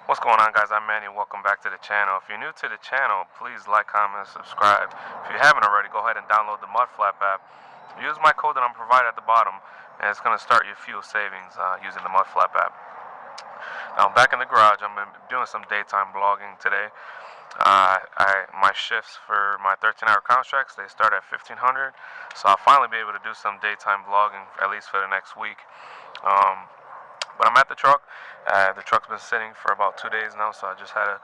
What's going on, guys? I'm Manny. Welcome back to the channel. If you're new to the channel, please like, comment, and subscribe. If you haven't already, go ahead and download the Mudflap app. Use my code that I'm provided at the bottom, and it's going to start your fuel savings using the Mudflap app. Now, I'm back in the garage. I'm doing some daytime vlogging today. My shifts for my 13-hour contracts, they start at 1500, so I'll finally be able to do some daytime vlogging, at least for the next week. But I'm at the truck. The truck's been sitting for about 2 days now, so I just had to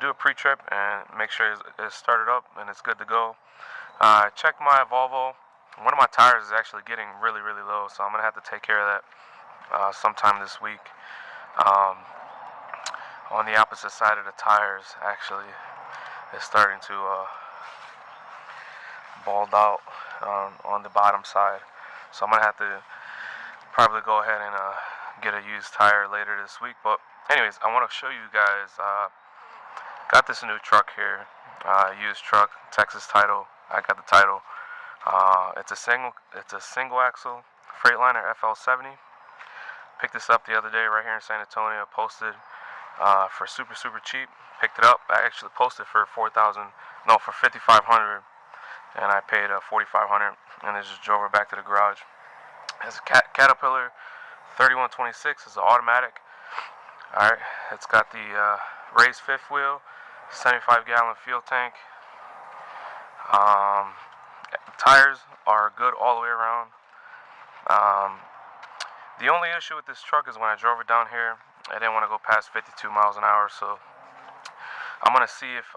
do a pre-trip and make sure it's started up and it's good to go. I checked my Volvo. One of my tires is actually getting really low, so I'm going to have to take care of that sometime this week. On the opposite side of the tires, actually, it's starting to bald out on the bottom side. So I'm going to have to probably go ahead and get a used tire later this week. But anyways, I want to show you guys, got this new truck here, used truck, Texas title. I got the title. It's a single axle Freightliner FL70. Picked this up the other day right here in San Antonio. Posted for super cheap. Picked it up. I actually posted for $5,500, and I paid $4,500, and I just drove it back to the garage. It's a Caterpillar 3126. It's an automatic. Alright, it's got the raised fifth wheel, 75-gallon fuel tank. Tires are good all the way around. The only issue with this truck is when I drove it down here, I didn't want to go past 52 miles an hour, so I'm going to see if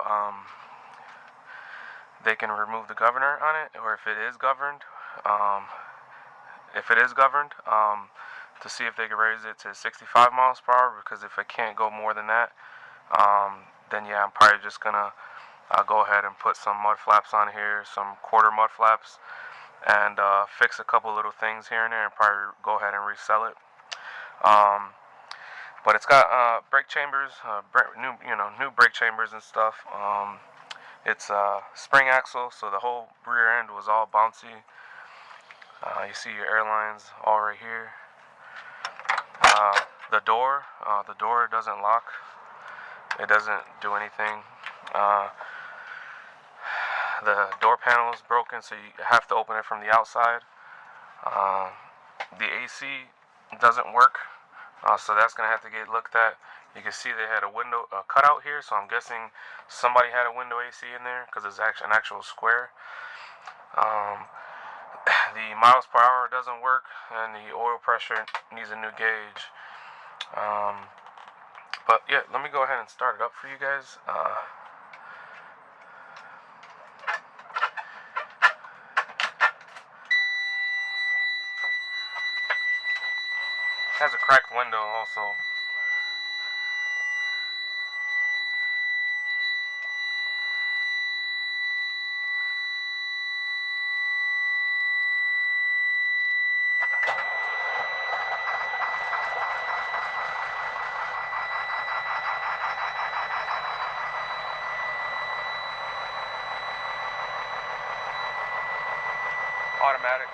they can remove the governor on it, or if it is governed. To see if they can raise it to 65 miles per hour, because if it can't go more than that, then yeah, I'm probably just gonna go ahead and put some mud flaps on here, some quarter mud flaps, and fix a couple little things here and there, and probably go ahead and resell it. But it's got brake chambers, new brake chambers and stuff. It's a spring axle, so the whole rear end was all bouncy. You see your airlines all right here. The door doesn't lock. It doesn't do anything. The door panel is broken, so you have to open it from the outside. The AC doesn't work, so that's gonna have to get looked at. You can see they had a window cutout here, so I'm guessing somebody had a window AC in there, because it's actually an actual square. The miles per hour doesn't work, and the oil pressure needs a new gauge. But yeah, let me go ahead and start it up for you guys. It has a cracked window also. Automatic.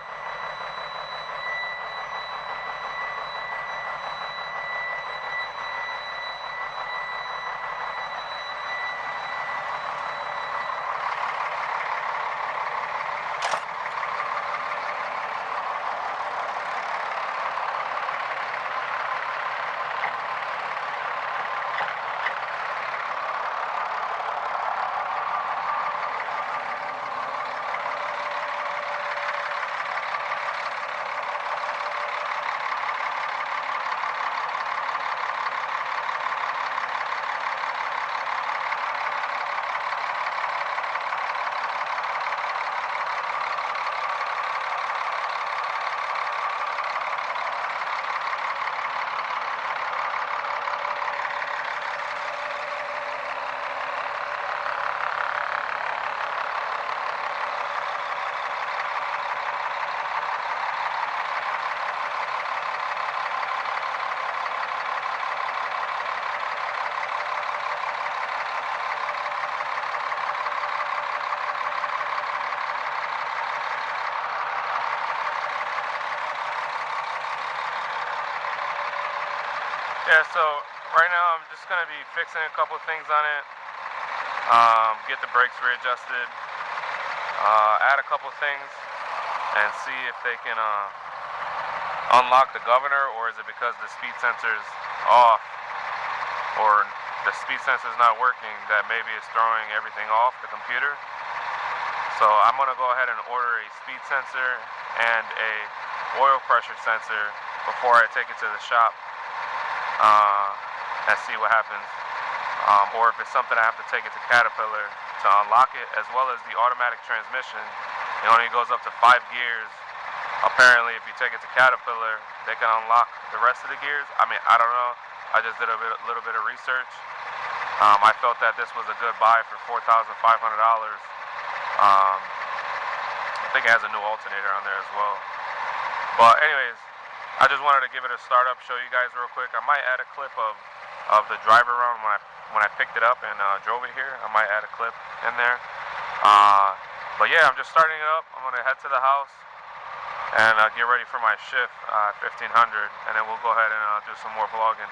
Yeah, so right now I'm just going to be fixing a couple things on it, get the brakes readjusted, add a couple things, and see if they can unlock the governor, or is it because the speed sensor's off, or the speed sensor's not working, that maybe it's throwing everything off the computer. So I'm going to go ahead and order a speed sensor and a oil pressure sensor before I take it to the shop and see what happens. Or if it's something I have to take it to Caterpillar to unlock it, as well as the automatic transmission. It only goes up to 5 gears. Apparently, if you take it to Caterpillar, they can unlock the rest of the gears. I mean, I don't know. I just did a little bit of research. I felt that this was a good buy for $4,500. I think it has a new alternator on there as well. But anyways, I just wanted to give it a startup, show you guys real quick. I might add a clip of the drive around when I picked it up and drove it here. I might add a clip in there. But yeah, I'm just starting it up. I'm gonna head to the house and get ready for my shift, 1500, and then we'll go ahead and do some more vlogging.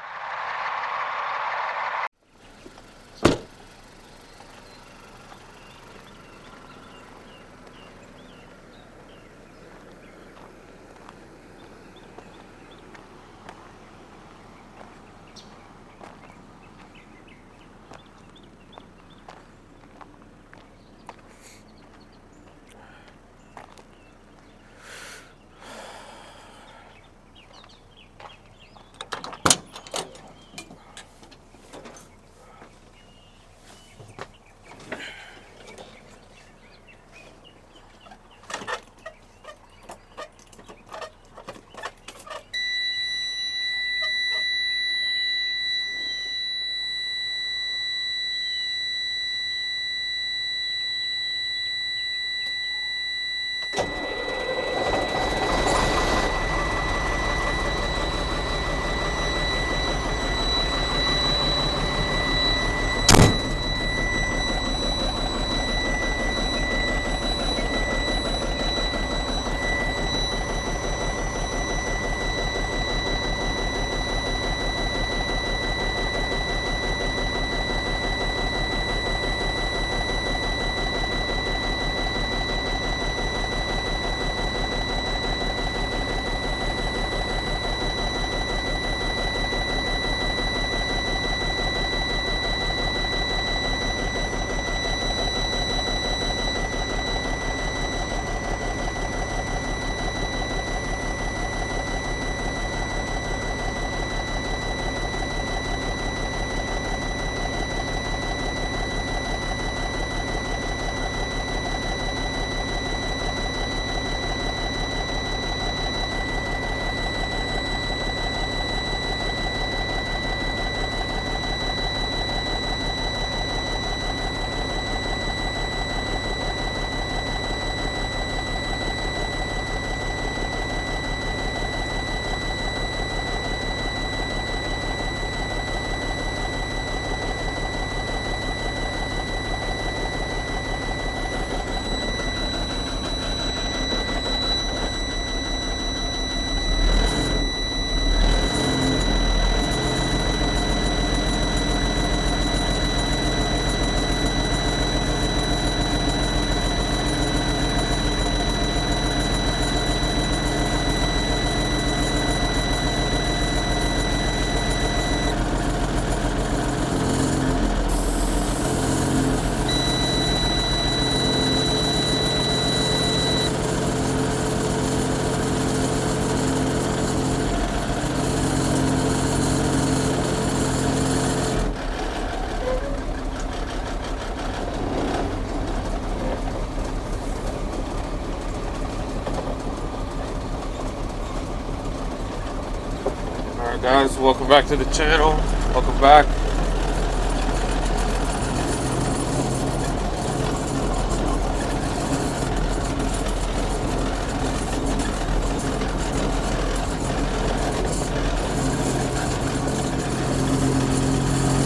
Alright guys, welcome back to the channel. Welcome back.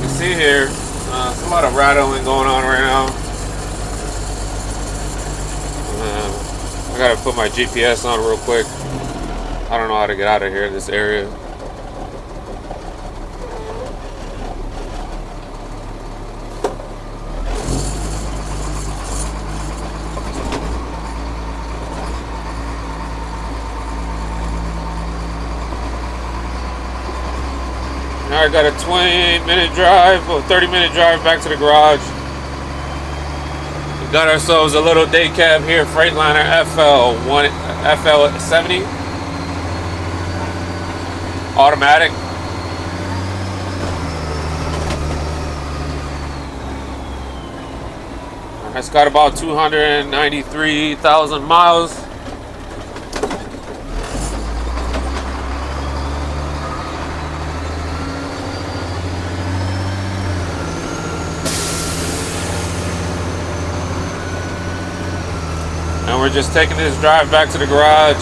You see here, there's a lot of rattling going on right now. I gotta put my GPS on real quick. I don't know how to get out of here, this area. Now I got a 20-minute drive or 30-minute drive back to the garage. We got ourselves a little day cab here, Freightliner FL70 automatic. It's got about 293,000 miles. And we're just taking this drive back to the garage.